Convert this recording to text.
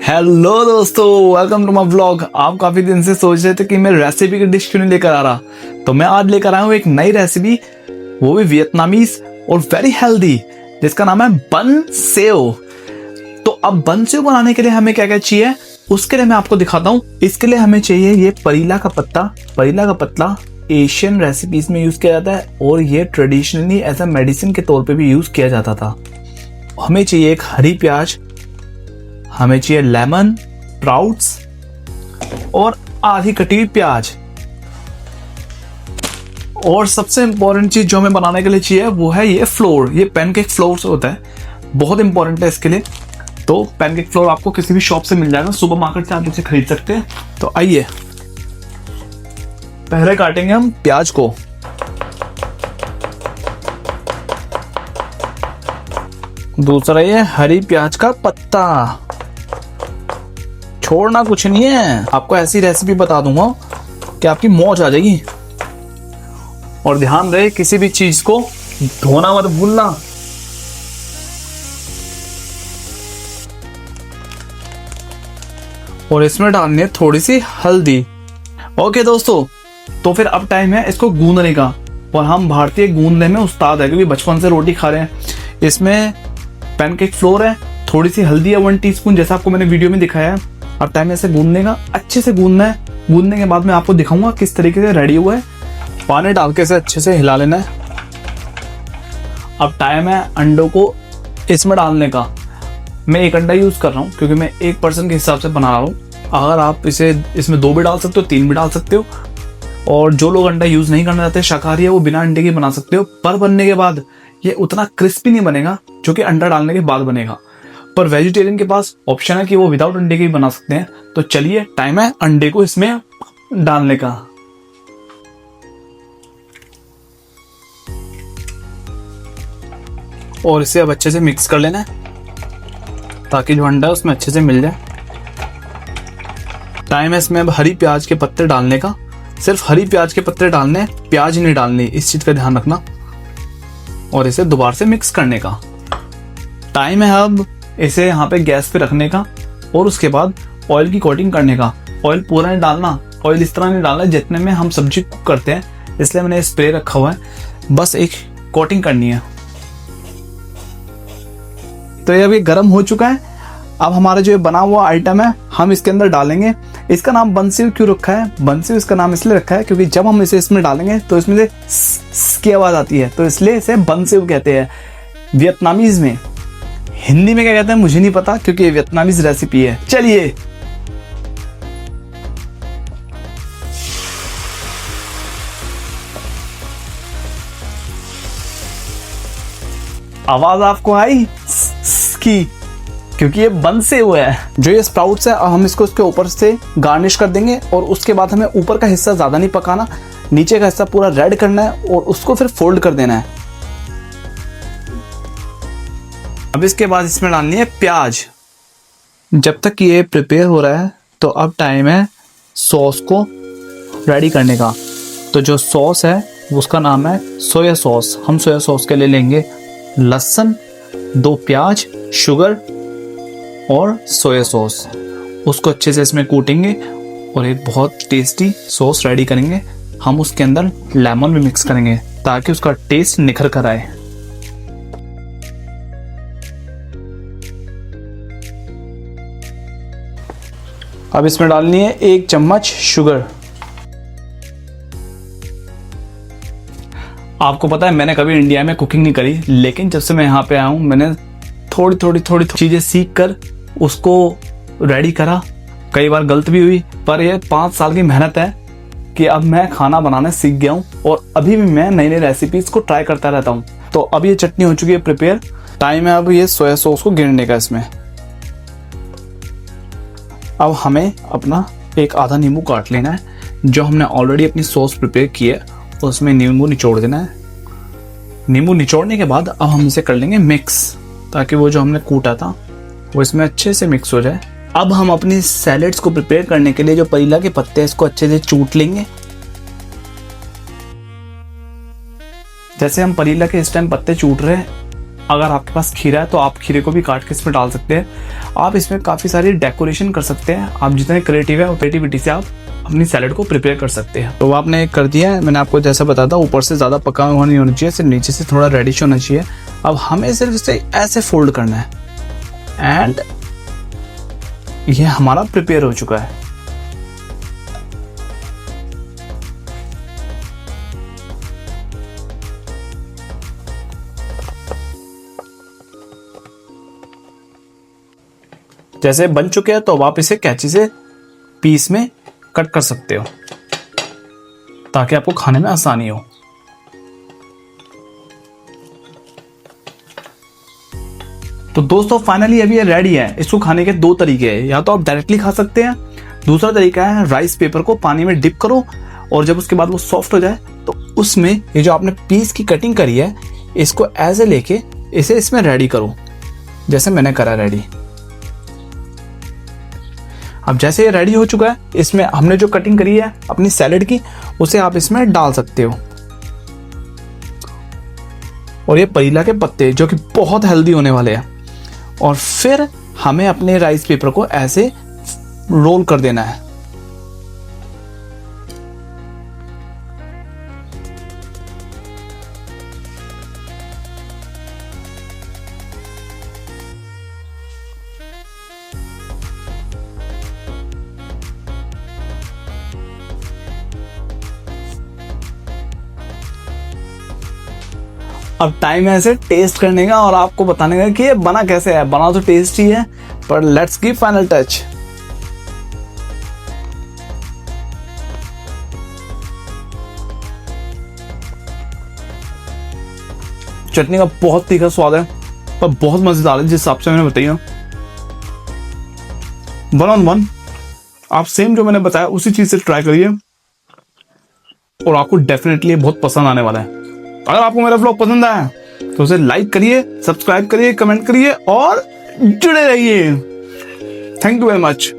Hello दोस्तों, welcome to my vlog. आप काफी दिन से सोच रहे थे कि मैं रेसिपी की डिश क्यों नहीं लेकर आ रहा, तो मैं आज लेकर आया हूँ एक नई रेसिपी, वो भी वियतनामीज और वेरी हेल्दी, जिसका नाम है बन सेव। तो अब बन सेव बनाने के लिए हमें क्या क्या चाहिए, उसके लिए मैं आपको दिखाता हूँ। इसके लिए हमें चाहिए ये परीला का पत्ता। परीला का पत्ता एशियन रेसिपीज में यूज किया जाता है और ये ट्रेडिशनली एज अ मेडिसिन के तौर पे भी यूज किया जाता था। हमें चाहिए एक हरी प्याज, हमें चाहिए लेमन, स्प्राउट्स और आधी कटी हुई प्याज। और सबसे इंपॉर्टेंट चीज जो हमें बनाने के लिए चाहिए वो है ये फ्लोर। ये पैनकेक फ्लोर होता है, बहुत इंपॉर्टेंट है इसके लिए। तो पैनकेक फ्लोर आपको किसी भी शॉप से मिल जाएगा, सुपर मार्केट से आप इसे खरीद सकते हैं। तो आइए पहले काटेंगे हम प्याज को। दूसरा ये हरी प्याज का पत्ता, छोड़ना कुछ नहीं है। आपको ऐसी रेसिपी बता दूंगा कि आपकी मौज आ जाएगी। और ध्यान रहे किसी भी चीज को धोना मत भूलना। और इसमें डालनी है थोड़ी सी हल्दी। ओके दोस्तों, तो फिर अब टाइम है इसको गूंदने का। और हम भारतीय गूंदने में उस्ताद है, क्योंकि बचपन से रोटी खा रहे हैं। इसमें पैनकेक फ्लोर है, थोड़ी सी हल्दी है 1 टीस्पून, जैसा आपको मैंने वीडियो में दिखाया है। अब टाइम है इसे गूंदने का, अच्छे से गूंदना है। गूंदने के बाद मैं आपको दिखाऊंगा किस तरीके से रेडी हुआ है। पानी डाल के इसे अच्छे से हिला लेना है। अब टाइम है अंडों को इसमें डालने का। मैं 1 अंडा यूज कर रहा हूँ, क्योंकि मैं 1 पर्सन के हिसाब से बना रहा हूँ। अगर आप इसे इसमें 2 भी डाल सकते हो, 3 भी डाल सकते हो। और जो लोग अंडा यूज नहीं करना चाहते, शाकाहारी है, वो बिना अंडे के बना सकते हो। पर बनने के बाद ये उतना क्रिस्पी नहीं बनेगा जो कि अंडा डालने के बाद बनेगा। पर वेजिटेरियन के पास ऑप्शन है कि वो विदाउट अंडे के भी बना सकते हैं। तो चलिए टाइम है अंडे को इसमें डालने का। और इसे अब अच्छे से मिक्स कर लेना है, ताकि जो अंडा है उसमें अच्छे से मिल जाए। टाइम है इसमें अब हरी प्याज के पत्ते डालने का। सिर्फ हरी प्याज के पत्ते डालने, प्याज नहीं डालनी, इस चीज का ध्यान रखना। और इसे दोबारा से मिक्स करने का। टाइम है अब इसे यहाँ पे गैस पे रखने का। और उसके बाद ऑयल की कोटिंग करने का। ऑयल पूरा नहीं डालना, ऑयल इस तरह नहीं डालना जितने में हम सब्जी कुक करते हैं, इसलिए मैंने स्प्रे रखा हुआ है। बस एक कोटिंग करनी है। तो ये अभी गर्म हो चुका है। अब हमारा जो बना हुआ आइटम है हम इसके अंदर डालेंगे। इसका नाम बन सेव क्यों रखा है? बन सेव इसका नाम इसलिए रखा है क्योंकि जब हम इसे इसमें डालेंगे तो इसमें से स की आवाज आती है, तो इसलिए इसे बन सेव कहते हैं वियतनामीज में। हिंदी में क्या कहते हैं मुझे नहीं पता, क्योंकि ये वियतनामीज रेसिपी है। चलिए आवाज आपको आई की, क्योंकि ये बन से हुआ है। जो ये स्प्राउट्स है, अब हम इसको इसके ऊपर से गार्निश कर देंगे। और उसके बाद हमें ऊपर का हिस्सा ज्यादा नहीं पकाना, नीचे का हिस्सा पूरा रेड करना है और उसको फिर फोल्ड कर देना है। अब इसके बाद इसमें डालनी है प्याज। जब तक ये प्रिपेयर हो रहा है, तो अब टाइम है सॉस को रेडी करने का। तो जो सॉस है उसका नाम है सोया सॉस। हम सोया सॉस के लिए लेंगे लहसुन, 2 प्याज, शुगर और सोया सॉस। उसको अच्छे से इसमें कूटेंगे और एक बहुत टेस्टी सॉस रेडी करेंगे। हम उसके अंदर लेमन भी मिक्स करेंगे ताकि उसका टेस्ट निखर कर आए। अब इसमें डालनी है 1 चम्मच शुगर। आपको पता है मैंने कभी इंडिया में कुकिंग नहीं करी, लेकिन जब से मैं यहाँ पे आया हूँ मैंने थोड़ी चीजें सीख कर उसको रेडी करा। कई बार गलत भी हुई, पर ये 5 साल की मेहनत है कि अब मैं खाना बनाना सीख गया हूँ। और अभी भी मैं नई नई रेसिपीज को ट्राई करता रहता हूँ। तो अब ये चटनी हो चुकी है प्रिपेयर। टाइम है अब ये सोया सॉस को गिरने का इसमें। अब हमें अपना एक आधा नींबू काट लेना है। जो हमने ऑलरेडी अपनी सॉस प्रिपेयर की है उसमें नींबू निचोड़ देना है। नींबू निचोड़ने के बाद अब हम इसे कर लेंगे मिक्स, ताकि वो जो हमने कूटा था वो इसमें अच्छे से मिक्स हो जाए। अब हम अपनी सैलेड्स को प्रिपेयर करने के लिए जो परीला के पत्ते हैं इसको अच्छे से चूट लेंगे। जैसे हम परीला के इस टाइम पत्ते चूट रहे हैं, अगर आपके पास खीरा है तो आप खीरे को भी काट के इसमें डाल सकते हैं। आप इसमें काफ़ी सारी डेकोरेशन कर सकते हैं। आप जितने क्रिएटिव है, क्रिएटिविटी से आप अपनी सैलड को प्रिपेयर कर सकते हैं। तो आपने कर दिया है, मैंने आपको जैसा बताया था, ऊपर से ज़्यादा पका हुआ नहीं होना चाहिए, सिर्फ नीचे से थोड़ा रेडिश होना चाहिए। अब हमें सिर्फ इसे ऐसे फोल्ड करना है एंड ये हमारा प्रिपेयर हो चुका है। जैसे बन चुके हैं तो अब आप इसे कैंची से पीस में कट कर सकते हो ताकि आपको खाने में आसानी हो। तो दोस्तों फाइनली अभी ये रेडी है। इसको खाने के दो तरीके हैं, या तो आप डायरेक्टली खा सकते हैं, दूसरा तरीका है राइस पेपर को पानी में डिप करो और जब उसके बाद वो सॉफ्ट हो जाए तो उसमें ये जो आपने पीस की कटिंग करी है इसको ऐसे लेके इसे इसमें रेडी करो, जैसे मैंने करा रेडी। अब जैसे ये रेडी हो चुका है, इसमें हमने जो कटिंग करी है अपनी सैलेड की उसे आप इसमें डाल सकते हो। और ये परीला के पत्ते जो कि बहुत हेल्दी होने वाले हैं। और फिर हमें अपने राइस पेपर को ऐसे रोल कर देना है। अब टाइम है इसे टेस्ट करने का और आपको बताने का कि ये बना कैसे है। बना तो टेस्टी है, पर लेट्स गिव फाइनल टच। चटनी का बहुत तीखा स्वाद है, पर बहुत मजेदार है जिस हिसाब से मैंने बताया। 1 on 1 आप सेम जो मैंने बताया उसी चीज से ट्राई करिए और आपको डेफिनेटली बहुत पसंद आने वाला है। अगर आपको मेरा व्लॉग पसंद आया तो उसे लाइक करिए, सब्सक्राइब करिए, कमेंट करिए और जुड़े रहिए। Thank you very much.